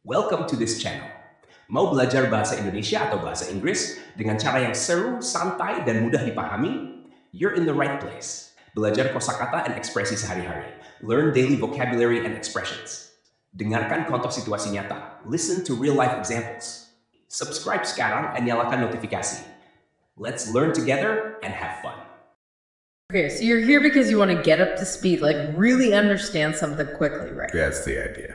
Welcome to this channel. Mau belajar bahasa Indonesia atau bahasa Inggris dengan cara yang seru, santai, dan mudah dipahami? You're in the right place. Belajar kosakata dan ekspresi sehari-hari. Learn daily vocabulary and expressions. Dengarkan contoh situasi nyata. Listen to real-life examples. Subscribe sekarang dan nyalakan notifikasi. Let's learn together and have fun. Okay, so you're here because you want to get up to speed, like really understand something quickly, right? That's the idea.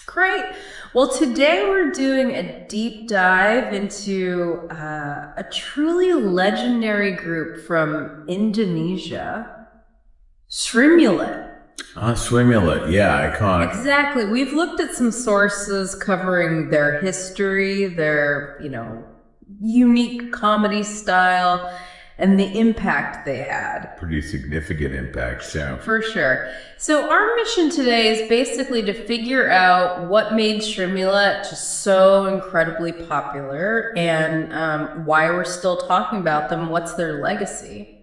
Great. Well, today we're doing a deep dive into a truly legendary group from Indonesia, Srimulat. Srimulat, yeah, iconic. Exactly. We've looked at some sources covering their history, their, unique comedy style, and the impact they had. Pretty significant impact, yeah. For sure. So our mission today is basically to figure out what made Srimulat just so incredibly popular and why we're still talking about them. What's their legacy?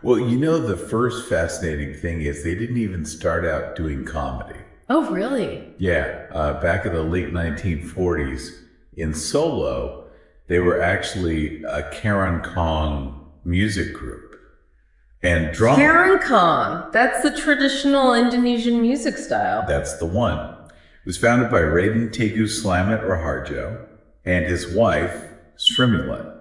Well, the first fascinating thing is they didn't even start out doing comedy. Oh, really? Yeah, back in the late 1940s in Solo, they were actually a Kong music group. And Kong, that's the traditional Indonesian music style. That's the one. It was founded by Raden Tegu Selamat Raharjo and his wife, Srimulat.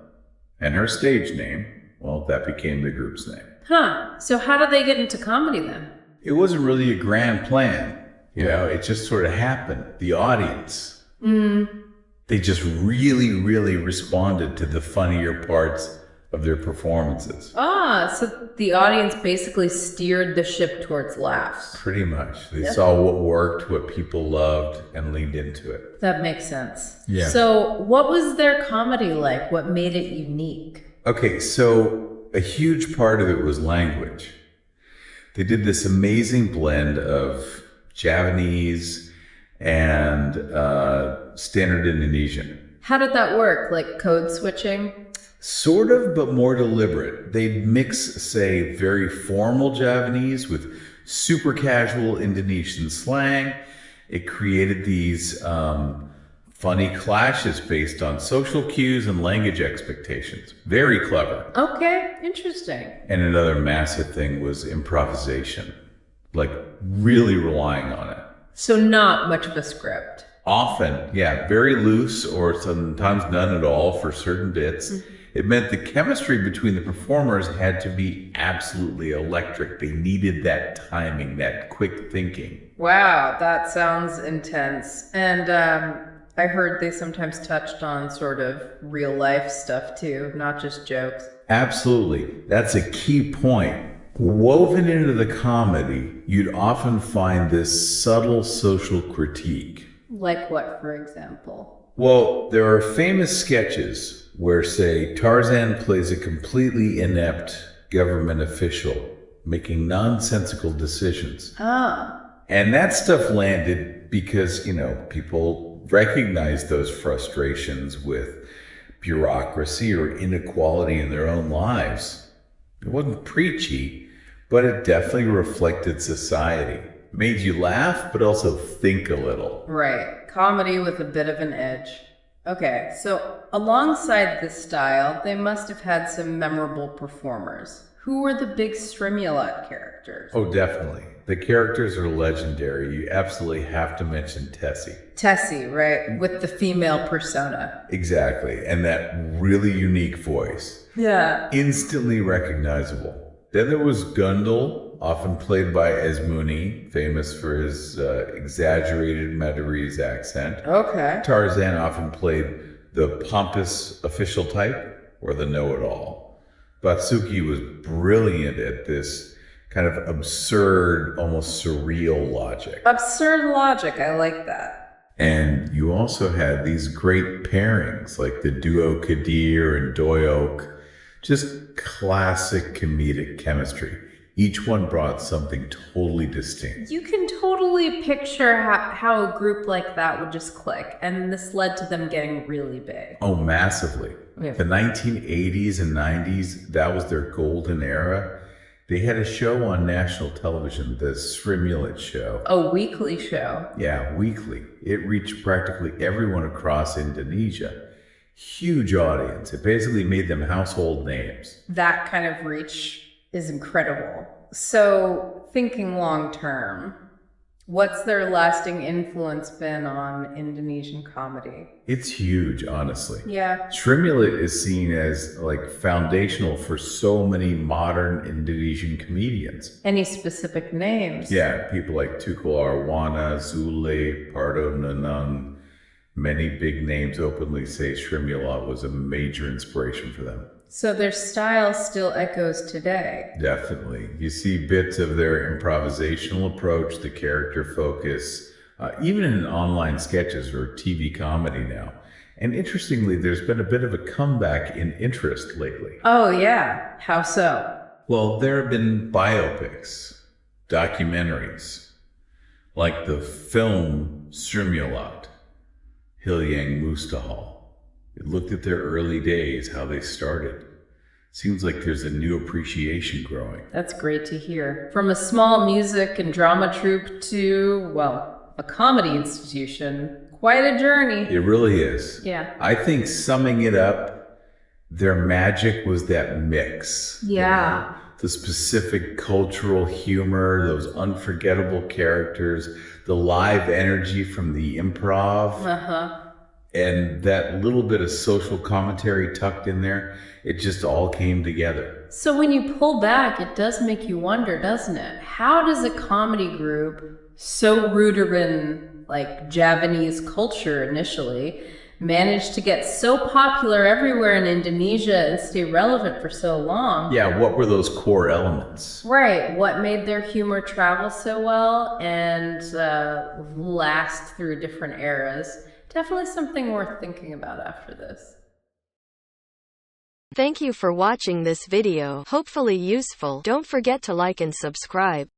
And her stage name, well, that became the group's name. Huh. So how did they get into comedy then? It wasn't really a grand plan. It just sort of happened. The audience, they just really, really responded to the funnier parts of their performances. So the audience basically steered the ship towards laughs. Pretty much. They saw what worked, what people loved, and leaned into it. That makes sense. Yeah. So what was their comedy like? What made it unique? Okay, so a huge part of it was language. They did this amazing blend of Javanese and standard Indonesian. How did that work? Like code switching? Sort of, but more deliberate. They'd mix, say, very formal Javanese with super casual Indonesian slang. It created these funny clashes based on social cues and language expectations. Very clever. Okay, interesting. And another massive thing was improvisation, like really relying on it. So not much of a script. Often, yeah, very loose or sometimes none at all for certain bits. It meant the chemistry between the performers had to be absolutely electric. They needed that timing, that quick thinking. Wow, that sounds intense. And I heard they sometimes touched on sort of real life stuff too, not just jokes. Absolutely. That's a key point. Woven into the comedy, you'd often find this subtle social critique. Like what, for example? Well, there are famous sketches where, say, Tarzan plays a completely inept government official making nonsensical decisions. And that stuff landed because, people recognized those frustrations with bureaucracy or inequality in their own lives. It wasn't preachy, but it definitely reflected society. Made you laugh, but also think a little. Right. Comedy with a bit of an edge. Okay, so alongside this style, they must have had some memorable performers. Who were the big Srimulat characters? Oh, definitely. The characters are legendary. You absolutely have to mention Tessie. Tessie, right? With the female persona. Exactly. And that really unique voice. Yeah. Instantly recognizable. Then there was Gundel, often played by Esmuni, famous for his exaggerated Madurese accent. Okay. Tarzan often played the pompous official type or the know-it-all. Batsuki was brilliant at this kind of absurd, almost surreal logic. Absurd logic, I like that. And you also had these great pairings like the duo Kadir and Doyok. Just classic comedic chemistry. Each one brought something totally distinct. You can totally picture how a group like that would just click, and this led to them getting really big. Oh, massively. Yeah. The 1980s and 90s, that was their golden era. They had a show on national television, the Srimulat show. A weekly show. Yeah, weekly. It reached practically everyone across Indonesia. Huge audience. It basically made them household names. That kind of reach is incredible. So, thinking long term, what's their lasting influence been on Indonesian comedy? It's huge, honestly. Yeah. Srimulat is seen as like foundational for so many modern Indonesian comedians. Any specific names? Yeah, people like Tukul Arwana, Zule, Pardo Nanang. Many big names openly say Srimulat was a major inspiration for them. So their style still echoes today. Definitely. You see bits of their improvisational approach, the character focus, even in online sketches or TV comedy now. And interestingly, there's been a bit of a comeback in interest lately. Oh, yeah. How so? Well, there have been biopics, documentaries, like the film Srimulat, Hilyang Mustahil. It looked at their early days, how they started. Seems like there's a new appreciation growing. That's great to hear. From a small music and drama troupe to, well, a comedy institution, quite a journey. It really is. Yeah. I think summing it up, their magic was that mix. Yeah. The specific cultural humor, those unforgettable characters, the live energy from the improv. Uh-huh. And that little bit of social commentary tucked in there, it just all came together. So when you pull back, it does make you wonder, doesn't it? How does a comedy group so rooted in like Javanese culture initially manage to get so popular everywhere in Indonesia and stay relevant for so long? Yeah, what were those core elements? Right. What made their humor travel so well and last through different eras? Definitely something worth thinking about after this. Thank you for watching this video. Hopefully useful. Don't forget to like and subscribe.